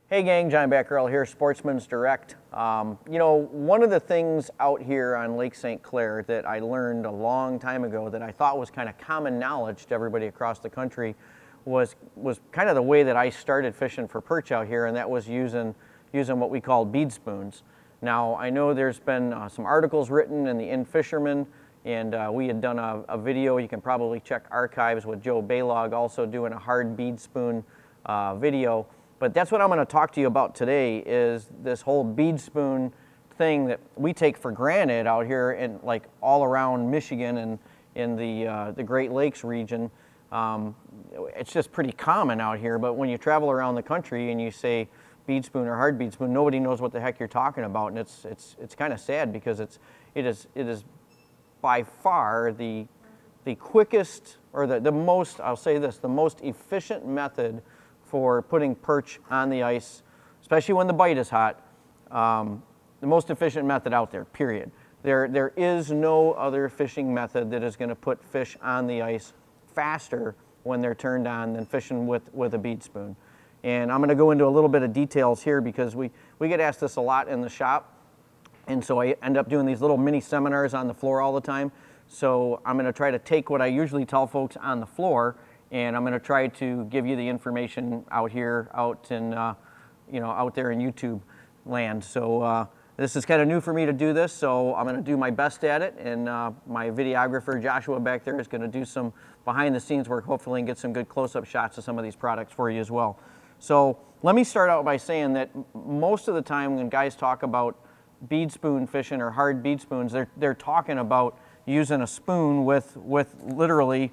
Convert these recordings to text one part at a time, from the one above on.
Hey gang, Joshua Bacarella here, Sportsmen's Direct. You know, one of the things out here on Lake St. Clair that I learned a long time ago that I thought was kind of common knowledge to everybody across the country was kind of the way that I started fishing for perch out here, and that was using what we call bead spoons. Now, I know there's been some articles written in the In Fisherman, and we had done a video. You can probably check archives with Joe Baylog also doing a hard bead spoon video. But that's what I'm going to talk to you about today, is this whole bead spoon thing that we take for granted out here in like all around Michigan and in the Great Lakes region. It's just pretty common out here, but when you travel around the country and you say bead spoon or hard bead spoon, nobody knows what the heck you're talking about, and it's kind of sad because it is by far the quickest, or the most, I'll say this, the most efficient method for putting perch on the ice, especially when the bite is hot. The most efficient method out there, period. There is no other fishing method that is going to put fish on the ice faster when they're turned on than fishing with a bead spoon. And I'm going to go into a little bit of details here because we get asked this a lot in the shop, and so I end up doing these little mini seminars on the floor all the time. So I'm going to try to take what I usually tell folks on the floor, and I'm going to try to give you the information out here, out in, out there in YouTube land. So this is kind of new for me to do this, so I'm going to do my best at it. And my videographer, Joshua, back there is going to do some behind-the-scenes work, hopefully, and get some good close-up shots of some of these products for you as well. So let me start out by saying that most of the time when guys talk about bead spoon fishing or hard bead spoons, they're talking about using a spoon with literally,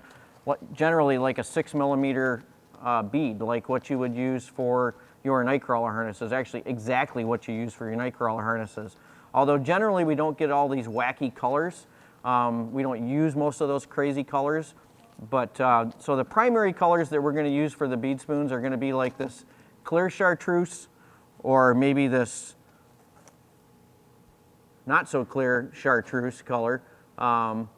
generally like a 6mm bead, like what you would use for your nightcrawler harnesses, actually exactly what you use for your nightcrawler harnesses. Although generally we don't get all these wacky colors. We don't use most of those crazy colors. But so the primary colors that we're going to use for the bead spoons are going to be like this clear chartreuse, or maybe this not so clear chartreuse color. And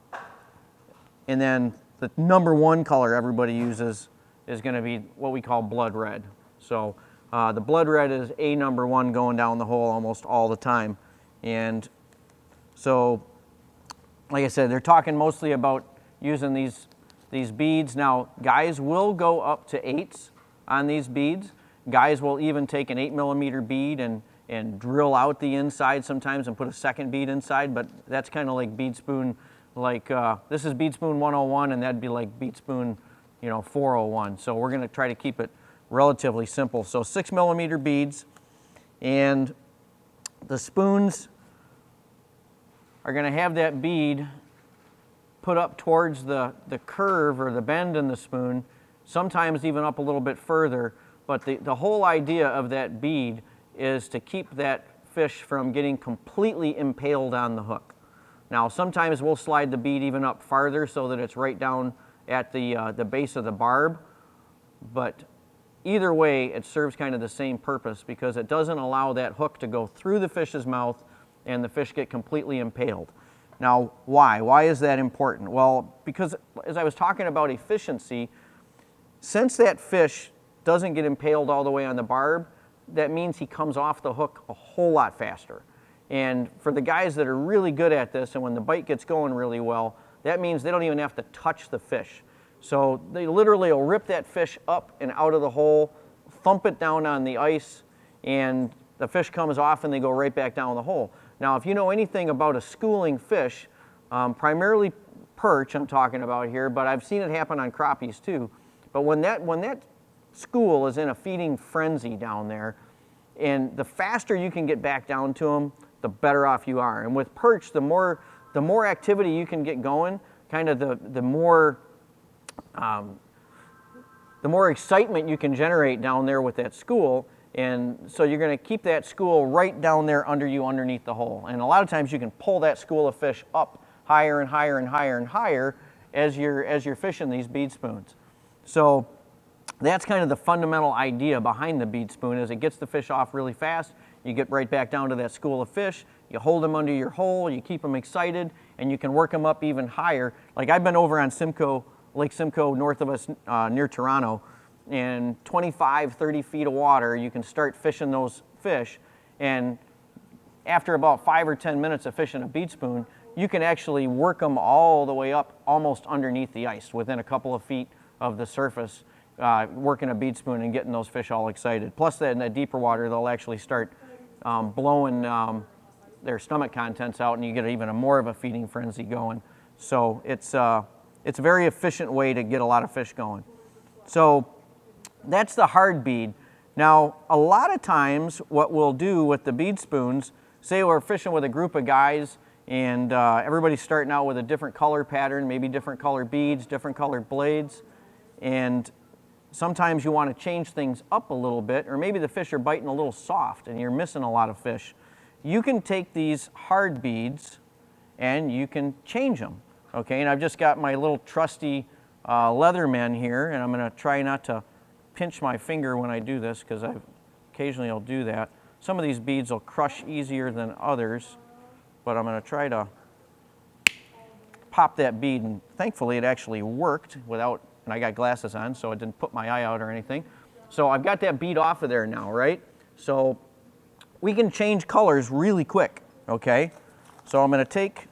then the #1 color everybody uses is going to be what we call blood red. So the blood red is a #1 going down the hole almost all the time. And so, like I said, they're talking mostly about using these beads. Now, guys will go up to 8s on these beads. Guys will even take an 8mm bead and drill out the inside sometimes and put a second bead inside, but that's kind of like bead spoon. Like this is bead spoon 101, and that'd be like bead spoon, 401. So we're going to try to keep it relatively simple. So 6mm beads, and the spoons are going to have that bead put up towards the curve or the bend in the spoon, sometimes even up a little bit further. But the whole idea of that bead is to keep that fish from getting completely impaled on the hook. Now, sometimes we'll slide the bead even up farther so that it's right down at the base of the barb, but either way, it serves kind of the same purpose because it doesn't allow that hook to go through the fish's mouth and the fish get completely impaled. Now, why? Why is that important? Well, because as I was talking about efficiency, since that fish doesn't get impaled all the way on the barb, that means he comes off the hook a whole lot faster. And for the guys that are really good at this, and when the bite gets going really well, that means they don't even have to touch the fish. So they literally will rip that fish up and out of the hole, thump it down on the ice, and the fish comes off and they go right back down the hole. Now, if you know anything about a schooling fish, primarily perch I'm talking about here, but I've seen it happen on crappies too. But when that school is in a feeding frenzy down there, and the faster you can get back down to them, the better off you are. And with perch, the more activity you can get going, kind of the more excitement you can generate down there with that school. And so you're going to keep that school right down there under you, underneath the hole. And a lot of times you can pull that school of fish up higher and higher and higher and higher as you're fishing these bead spoons. So that's kind of the fundamental idea behind the bead spoon, is it gets the fish off really fast. You get right back down to that school of fish. You hold them under your hole. You keep them excited, and you can work them up even higher. Like I've been over on Simcoe, Lake Simcoe, north of us, near Toronto, in 25, 30 feet of water, you can start fishing those fish, and after about 5 or 10 minutes of fishing a bead spoon, you can actually work them all the way up almost underneath the ice, within a couple of feet of the surface, working a bead spoon and getting those fish all excited. Plus, in that deeper water, they'll actually start blowing their stomach contents out, and you get even more of a feeding frenzy going. So it's a very efficient way to get a lot of fish going. So that's the hard bead. Now, a lot of times what we'll do with the bead spoons, say we're fishing with a group of guys and everybody's starting out with a different color pattern, maybe different color beads, different colored blades, and sometimes you want to change things up a little bit, or maybe the fish are biting a little soft and you're missing a lot of fish. You can take these hard beads and you can change them, okay? And I've just got my little trusty Leatherman here, and I'm going to try not to pinch my finger when I do this, because occasionally I'll do that. Some of these beads will crush easier than others, but I'm going to try to pop that bead, and thankfully it actually worked without, and I got glasses on, so it didn't put my eye out or anything. So I've got that bead off of there now, right? So we can change colors really quick, okay? So I'm going to take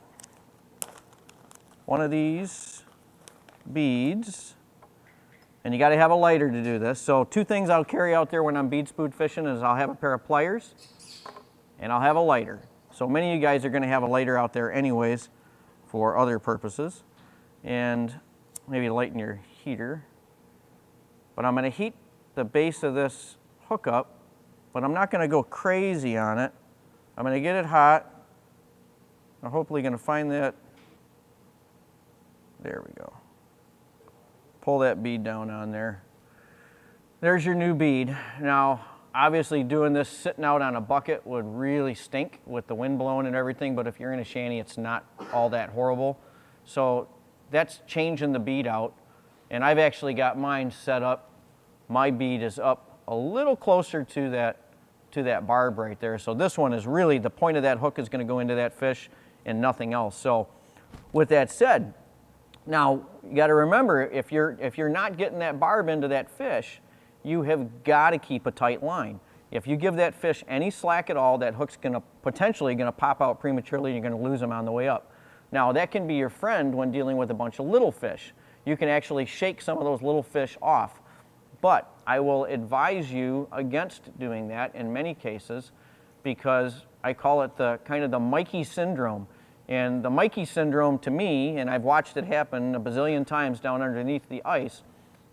one of these beads, and you got to have a lighter to do this. So 2 things I'll carry out there when I'm bead spoon fishing is I'll have a pair of pliers and I'll have a lighter. So many of you guys are going to have a lighter out there anyways for other purposes, and maybe lighten your heater. But I'm going to heat the base of this hook up, but I'm not going to go crazy on it. I'm going to get it hot. I'm hopefully going to find that. There we go. Pull that bead down on there. There's your new bead. Now, obviously doing this sitting out on a bucket would really stink with the wind blowing and everything, but if you're in a shanty, it's not all that horrible. So that's changing the bead out, and I've actually got mine set up. My bead is up a little closer to that barb right there. So this one is really, the point of that hook is going to go into that fish and nothing else. So with that said, now you got to remember, if you're not getting that barb into that fish, you have got to keep a tight line. If you give that fish any slack at all, that hook's potentially going to pop out prematurely, and you're going to lose them on the way up. Now that can be your friend when dealing with a bunch of little fish. You can actually shake some of those little fish off. But I will advise you against doing that in many cases, because I call it the kind of the Mikey syndrome. And the Mikey syndrome, to me, and I've watched it happen a bazillion times down underneath the ice,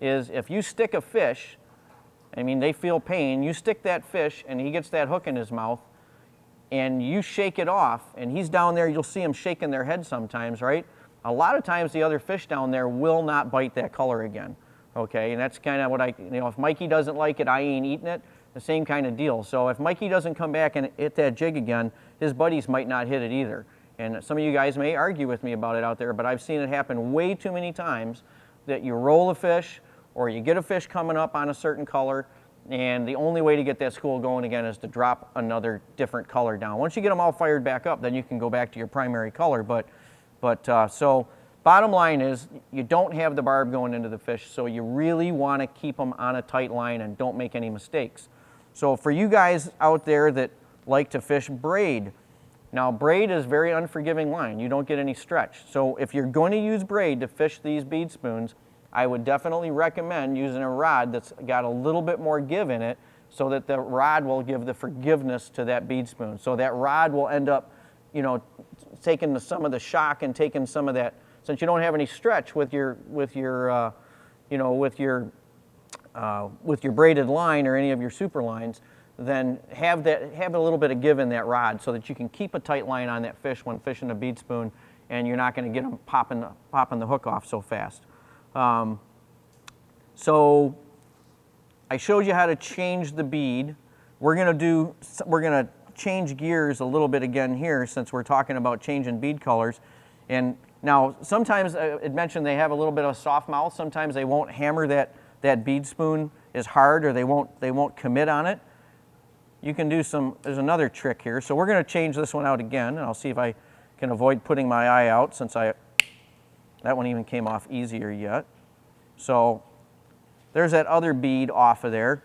is if you stick a fish, I mean, they feel pain, you stick that fish and he gets that hook in his mouth and you shake it off, and he's down there, you'll see him shaking their head sometimes, right? A lot of times the other fish down there will not bite that color again, okay? And that's kind of what if Mikey doesn't like it, I ain't eating it, the same kind of deal. So if Mikey doesn't come back and hit that jig again, his buddies might not hit it either. And some of you guys may argue with me about it out there, but I've seen it happen way too many times that you roll a fish or you get a fish coming up on a certain color, and the only way to get that school going again is to drop another different color down. Once you get them all fired back up, then you can go back to your primary color. So bottom line is you don't have the barb going into the fish, so you really want to keep them on a tight line and don't make any mistakes. So for you guys out there that like to fish braid, now braid is very unforgiving line. You don't get any stretch. So if you're going to use braid to fish these bead spoons, I would definitely recommend using a rod that's got a little bit more give in it, so that the rod will give the forgiveness to that bead spoon. So that rod will end up, taking some of the shock and taking some of that, since you don't have any stretch with your braided line or any of your super lines, then have a little bit of give in that rod so that you can keep a tight line on that fish when fishing a bead spoon, and you're not going to get them popping the hook off so fast. So I showed you how to change the bead. We're going to change gears a little bit again here, since we're talking about changing bead colors. And now sometimes it mentioned they have a little bit of a soft mouth. Sometimes they won't hammer that bead spoon as hard, or they won't commit on it. You can do there's another trick here. So we're going to change this one out again, and I'll see if I can avoid putting my eye out, since that one even came off easier yet. So there's that other bead off of there.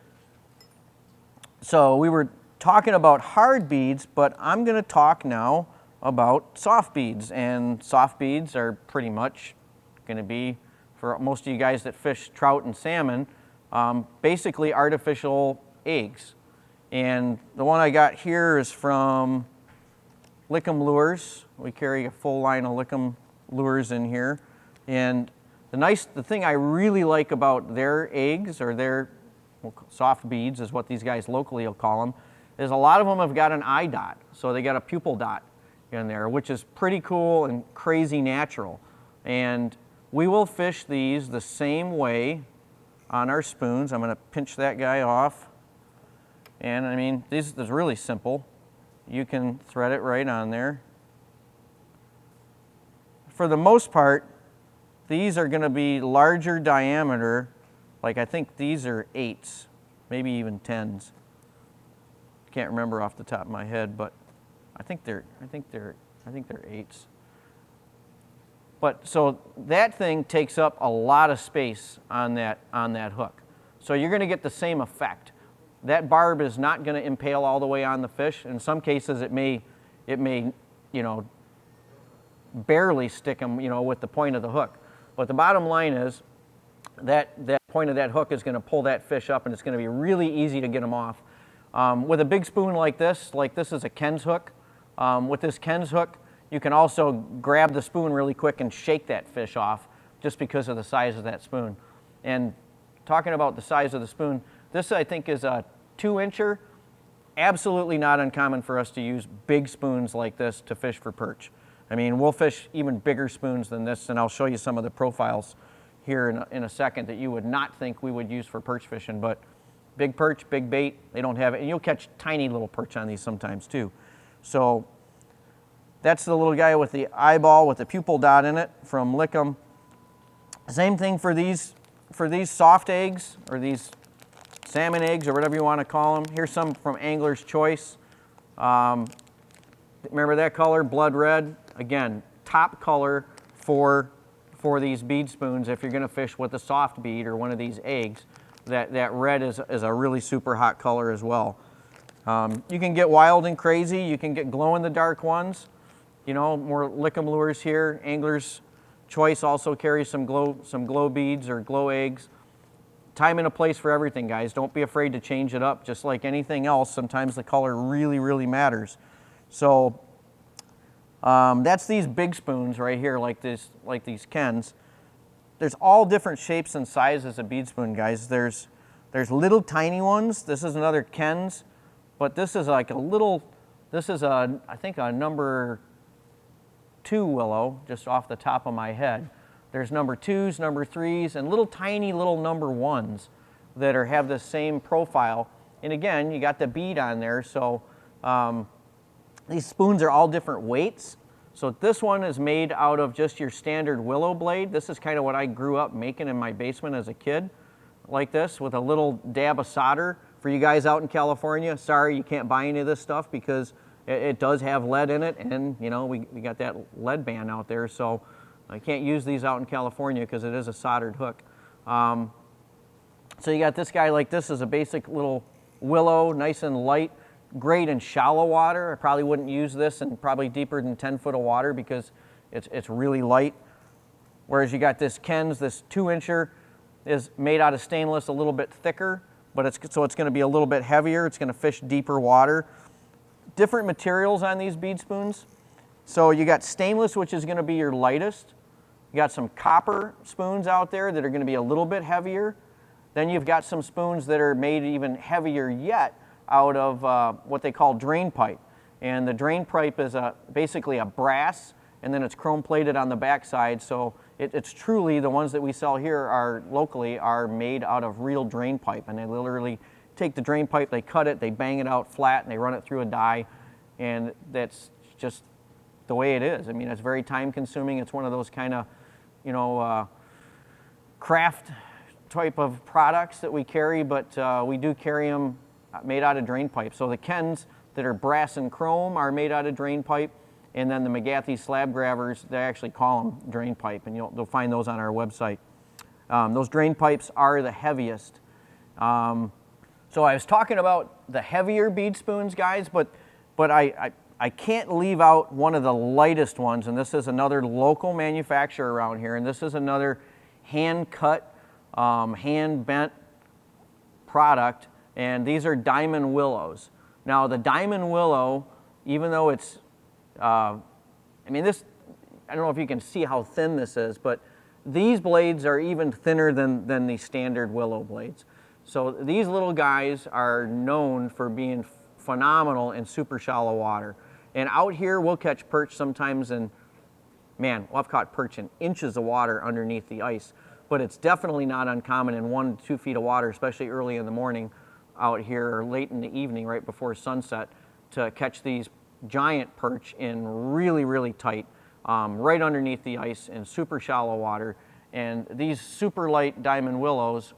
So we were talking about hard beads, but I'm going to talk now about soft beads. And soft beads are pretty much going to be, for most of you guys that fish trout and salmon, basically artificial eggs. And the one I got here is from Lickum Lures. We carry a full line of Lickum Lures in here. And the thing I really like about their eggs, or their soft beads is what these guys locally will call them, is a lot of them have got an eye dot. So they got a pupil dot in there, which is pretty cool and crazy natural. And we will fish these the same way on our spoons. I'm going to pinch that guy off. And I mean, this is really simple. You can thread it right on there. For the most part, these are going to be larger diameter. Like I think these are 8s, maybe even 10s. Can't remember off the top of my head, but I think they're 8s. But so that thing takes up a lot of space on that hook. So you're going to get the same effect. That barb is not going to impale all the way on the fish. In some cases, it may, you know, barely stick them, you know, with the point of the hook. But the bottom line is that point of that hook is going to pull that fish up, and it's going to be really easy to get them off. With a big spoon like this is a Ken's hook. With this Ken's hook, you can also grab the spoon really quick and shake that fish off just because of the size of that spoon. And talking about the size of the spoon, this I think is a 2-incher. Absolutely not uncommon for us to use big spoons like this to fish for perch. I mean, we'll fish even bigger spoons than this, and I'll show you some of the profiles here in a second that you would not think we would use for perch fishing. But big perch, big bait, they don't have it. And you'll catch tiny little perch on these sometimes too. So that's the little guy with the eyeball with the pupil dot in it from Lickum. Same thing for these soft eggs, or these salmon eggs, or whatever you want to call them. Here's some from Angler's Choice. Remember that color, blood red? Again, top color for these bead spoons if you're going to fish with a soft bead or one of these eggs. That red is a really super hot color as well. You can get wild and crazy. You can get glow-in-the-dark ones. You know, more Lickum Lures here. Angler's Choice also carries some glow beads or glow eggs. Time and a place for everything, guys. Don't be afraid to change it up. Just like anything else, sometimes the color really, really matters. So that's these big spoons right here, like these Kens. There's all different shapes and sizes of bead spoon, guys. There's little tiny ones. This is another Ken's, but this is like a little. This is I think a number 2 willow, just off the top of my head. There's number 2s, number 3s, and little tiny little number 1s that have the same profile. And again, you got the bead on there, so these spoons are all different weights. So this one is made out of just your standard willow blade. This is kind of what I grew up making in my basement as a kid, like this, with a little dab of solder. For you guys out in California, sorry you can't buy any of this stuff because it does have lead in it, and you know we got that lead ban out there, so I can't use these out in California because it is a soldered hook. So you got this guy like this is a basic little willow, nice and light, great in shallow water. I probably wouldn't use this in probably deeper than 10 foot of water because it's really light. Whereas you got this Ken's, this 2-incher is made out of stainless, a little bit thicker, but it's going to be a little bit heavier. It's going to fish deeper water. Different materials on these bead spoons. So you got stainless, which is going to be your lightest. You got some copper spoons out there that are going to be a little bit heavier. Then you've got some spoons that are made even heavier yet out of what they call drain pipe. And the drain pipe is basically a brass, and then it's chrome plated on the backside. So it's truly, the ones that we sell here locally are made out of real drain pipe. And they literally take the drain pipe, they cut it, they bang it out flat, and they run it through a die. And that's just the way it is. I mean, it's very time consuming. It's one of those kind of, you know, craft type of products that we carry, but we do carry them made out of drain pipe. So the Kens that are brass and chrome are made out of drain pipe, and then the McGathys slab grabbers, they actually call them drain pipe, and they'll find those on our website. Those drain pipes are the heaviest. So I was talking about the heavier bead spoons, guys, but I can't leave out one of the lightest ones, and this is another local manufacturer around here, and this is another hand-cut, hand-bent product, and these are Diamond Willows. Now the Diamond Willow, even though it's, I mean this, I don't know if you can see how thin this is, but these blades are even thinner than the standard willow blades. So these little guys are known for being phenomenal in super shallow water. And out here we'll catch perch sometimes in, man, well, I've caught perch in inches of water underneath the ice, but it's definitely not uncommon in 1 to 2 feet of water, especially early in the morning out here or late in the evening right before sunset, to catch these giant perch in really, really tight, right underneath the ice in super shallow water. And these super light Diamond Willows,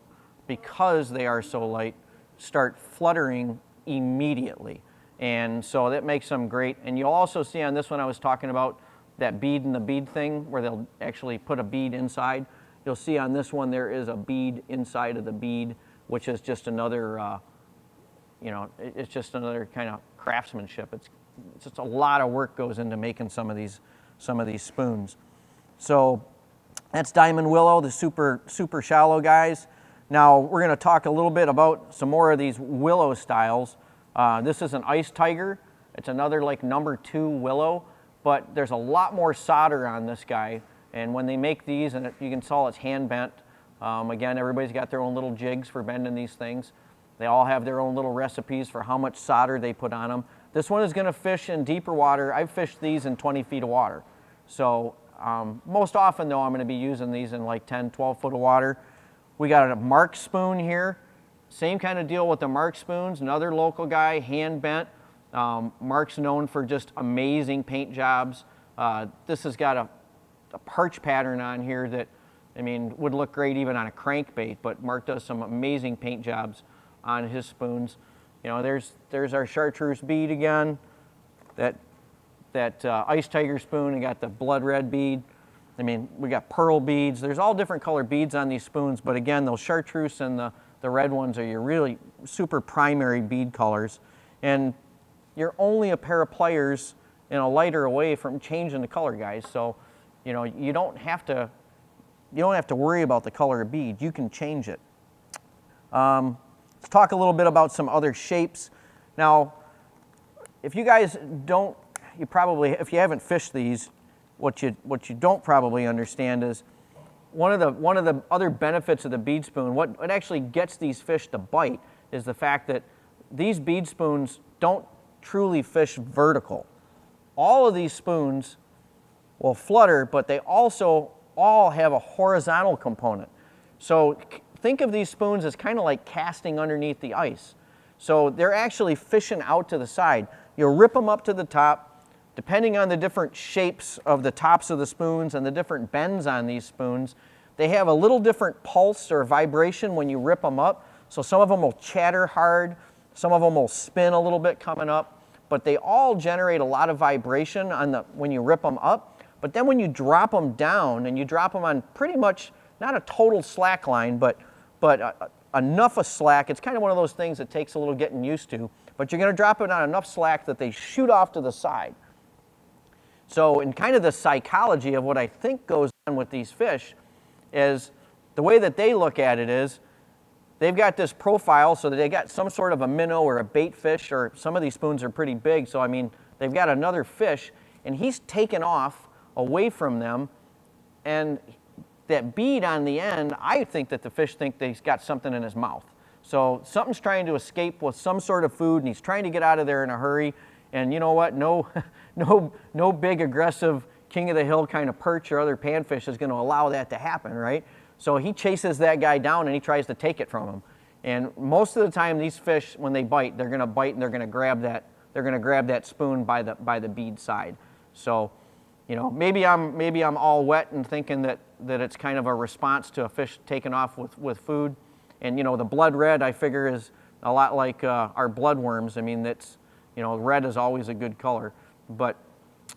because they are so light, start fluttering immediately. And so that makes them great. And you'll also see on this one I was talking about, that bead in the bead thing where they'll actually put a bead inside. You'll see on this one there is a bead inside of the bead, which is just another, you know, it's just another kind of craftsmanship. It's just a lot of work goes into making some of these spoons. So that's Diamond Willow, the super shallow guys. Now we're going to talk a little bit about some more of these willow styles. This is an Ice Tiger. It's another like #2 willow, but there's a lot more solder on this guy. And when they make these, and you can tell it's hand bent. Again, everybody's got their own little jigs for bending these things. They all have their own little recipes for how much solder they put on them. This one is going to fish in deeper water. I've fished these in 20 feet of water. So most often though, I'm going to be using these in like 10, 12 foot of water. We got a Mark spoon here. Same kind of deal with the Mark spoons. Another local guy, hand bent. Mark's known for just amazing paint jobs. This has got a perch pattern on here that, I mean, would look great even on a crankbait, but Mark does some amazing paint jobs on his spoons. You know, there's our chartreuse bead again. That Ice Tiger spoon, and got the blood red bead. I mean, we got pearl beads. There's all different color beads on these spoons, but again, those chartreuse and the red ones are your really super primary bead colors. And you're only a pair of pliers and a lighter away from changing the color, guys. So, you know, you don't have to worry about the color of bead. You can change it. Let's talk a little bit about some other shapes. Now, if you guys don't, you probably, if you haven't fished these, what you don't probably understand is one of the other benefits of the bead spoon, what actually gets these fish to bite, is the fact that these bead spoons don't truly fish vertical. All of these spoons will flutter, but they also all have a horizontal component. So think of these spoons as kind of like casting underneath the ice. So they're actually fishing out to the side. You'll rip them up to the top. Depending on the different shapes of the tops of the spoons and the different bends on these spoons, they have a little different pulse or vibration when you rip them up. So some of them will chatter hard, some of them will spin a little bit coming up, but they all generate a lot of vibration when you rip them up. But then when you drop them down, and you drop them on pretty much, not a total slack line, but enough of slack, it's kind of one of those things that takes a little getting used to, but you're going to drop it on enough slack that they shoot off to the side. So in kind of the psychology of what I think goes on with these fish is the way that they look at it is they've got this profile so that they got some sort of a minnow or a bait fish, or some of these spoons are pretty big, so I mean they've got another fish and he's taken off away from them, and that bead on the end, I think that the fish think that he's got something in his mouth. So something's trying to escape with some sort of food and he's trying to get out of there in a hurry. And you know what? No big aggressive king of the hill kind of perch or other panfish is going to allow that to happen, right? So he chases that guy down and he tries to take it from him. And most of the time, these fish, when they bite, they're going to bite and they're going to grab that spoon by the bead side. So, you know, maybe I'm all wet and thinking that it's kind of a response to a fish taking off with food. And you know, the blood red, I figure, is a lot like our bloodworms. I mean, that's, you know, red is always a good color, but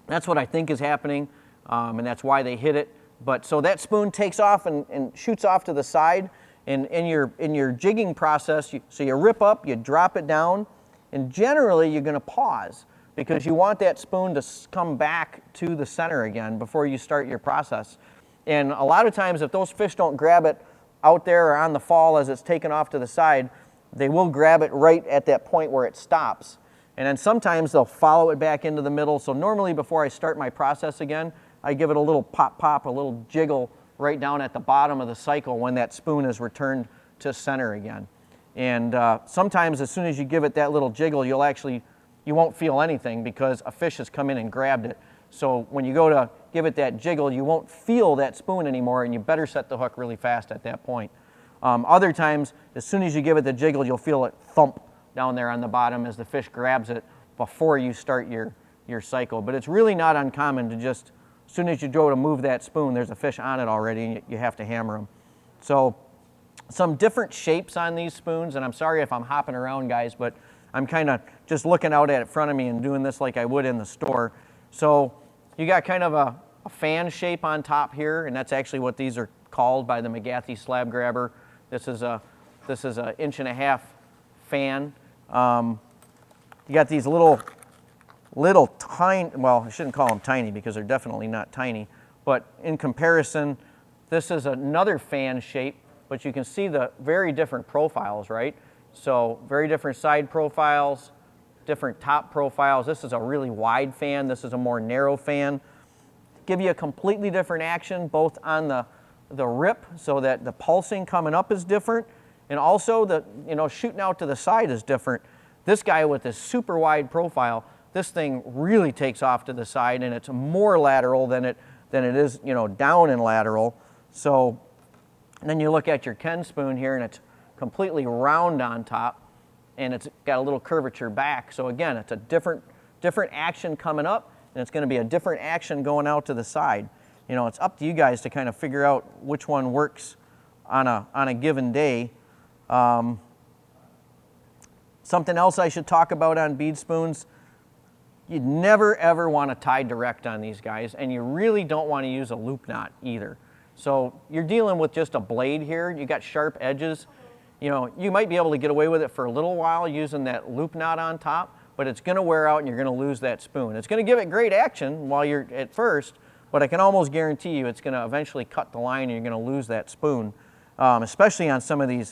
that's what I think is happening, and that's why they hit it. But so that spoon takes off and shoots off to the side. And in your jigging process, so you rip up, you drop it down, and generally you're going to pause because you want that spoon to come back to the center again before you start your process. And a lot of times if those fish don't grab it out there or on the fall as it's taken off to the side, they will grab it right at that point where it stops. And then sometimes they'll follow it back into the middle. So normally before I start my process again, I give it a little pop, a little jiggle right down at the bottom of the cycle when that spoon is returned to center again. And sometimes as soon as you give it that little jiggle, you won't feel anything because a fish has come in and grabbed it. So when you go to give it that jiggle, you won't feel that spoon anymore, and you better set the hook really fast at that point. Other times, as soon as you give it the jiggle, you'll feel it thump down there on the bottom as the fish grabs it before you start your cycle. But it's really not uncommon to just, as soon as you go to move that spoon, there's a fish on it already, and you have to hammer them. So some different shapes on these spoons, and I'm sorry if I'm hopping around, guys, but I'm kind of just looking out at it in front of me and doing this like I would in the store. So you got kind of a fan shape on top here, and that's actually what these are called by the McGathys slab grabber. This is a 1.5 inch fan. You got these little tiny, well, I shouldn't call them tiny because they're definitely not tiny, but in comparison, this is another fan shape, but you can see the very different profiles, right? So very different side profiles, different top profiles. This is a really wide fan. This is a more narrow fan. Give you a completely different action, both on the rip, so that the pulsing coming up is different, and also the shooting out to the side is different. This guy with this super wide profile, this thing really takes off to the side, and it's more lateral than it is down and lateral. So then you look at your Ken spoon here, and it's completely round on top, and it's got a little curvature back. So again, it's a different action coming up, and it's going to be a different action going out to the side. It's up to you guys to kind of figure out which one works on a given day. Something else I should talk about on bead spoons, you'd never ever want to tie direct on these guys, and you really don't want to use a loop knot either. So you're dealing with just a blade here, you got sharp edges. You might be able to get away with it for a little while using that loop knot on top, but it's going to wear out and you're going to lose that spoon. It's going to give it great action while you're at first, but I can almost guarantee you it's going to eventually cut the line and you're going to lose that spoon, especially on some of the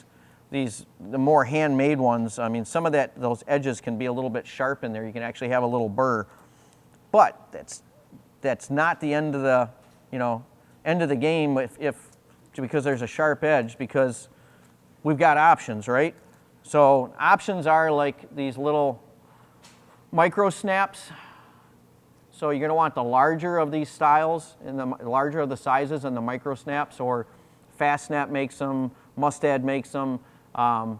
more handmade ones. I mean, some of those edges can be a little bit sharp in there. You can actually have a little burr, but that's not the end of the game because there's a sharp edge, because we've got options, right? So options are like these little micro snaps. So you're going to want the larger of these styles and the larger of the sizes and the micro snaps, or Fast Snap makes them, Mustad makes them.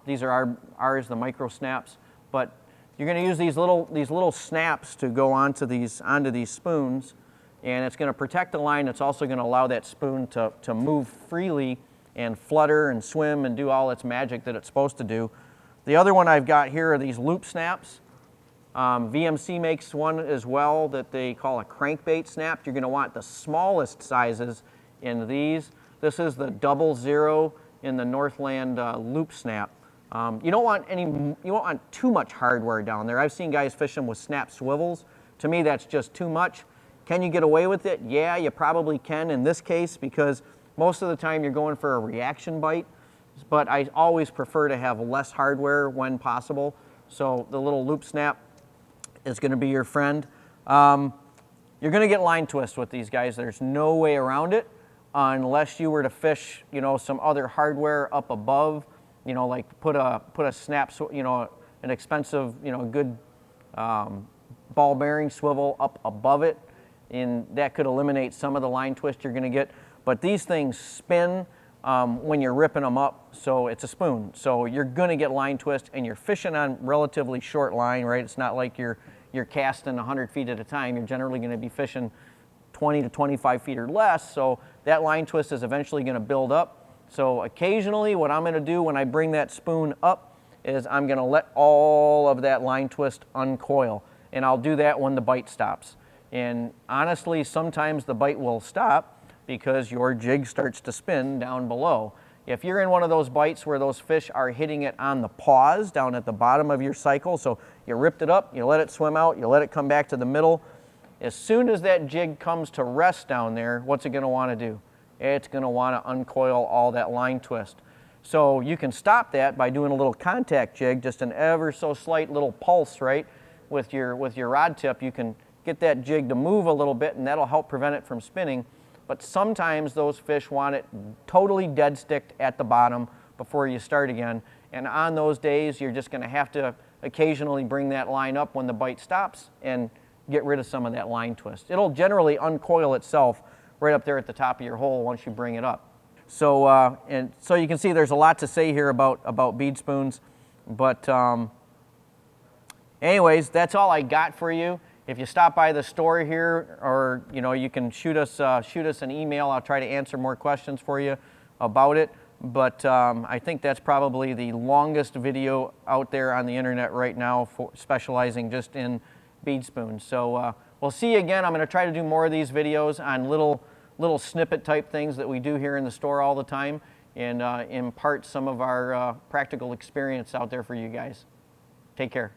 These are ours, the micro snaps. But you're going to use these little snaps to go onto these spoons, and it's going to protect the line. It's also going to allow that spoon to move freely and flutter and swim and do all its magic that it's supposed to do. The other one I've got here are these loop snaps. VMC makes one as well that they call a crankbait snap. You're going to want the smallest sizes in these. This is the 00 in the Northland loop snap. You don't want too much hardware down there. I've seen guys fishing with snap swivels. To me, that's just too much. Can you get away with it? Yeah, you probably can in this case, because most of the time you're going for a reaction bite, but I always prefer to have less hardware when possible. So the little loop snap is going to be your friend. You're going to get line twist with these guys. There's no way around it unless you were to fish, some other hardware up above, like put a snap, an expensive, good ball bearing swivel up above it, and that could eliminate some of the line twist you're going to get. But these things spin when you're ripping them up, so it's a spoon. So you're going to get line twist, and you're fishing on relatively short line, right? It's not like you're casting 100 feet at a time. You're generally going to be fishing 20 to 25 feet or less, so that line twist is eventually going to build up. So occasionally what I'm going to do when I bring that spoon up is I'm going to let all of that line twist uncoil, and I'll do that when the bite stops. And honestly, sometimes the bite will stop, because your jig starts to spin down below. If you're in one of those bites where those fish are hitting it on the pause down at the bottom of your cycle, so you ripped it up, you let it swim out, you let it come back to the middle, as soon as that jig comes to rest down there, what's it going to want to do? It's going to want to uncoil all that line twist. So you can stop that by doing a little contact jig, just an ever so slight little pulse, right? With your rod tip, you can get that jig to move a little bit, and that'll help prevent it from spinning. But sometimes those fish want it totally dead sticked at the bottom before you start again. And on those days, you're just going to have to occasionally bring that line up when the bite stops and get rid of some of that line twist. It'll generally uncoil itself right up there at the top of your hole once you bring it up. So, and so you can see there's a lot to say here about bead spoons. But anyways, that's all I got for you. If you stop by the store here, or you can shoot us an email. I'll try to answer more questions for you about it. But I think that's probably the longest video out there on the internet right now, for specializing just in bead spoons. So we'll see you again. I'm going to try to do more of these videos on little snippet type things that we do here in the store all the time, and impart some of our practical experience out there for you guys. Take care.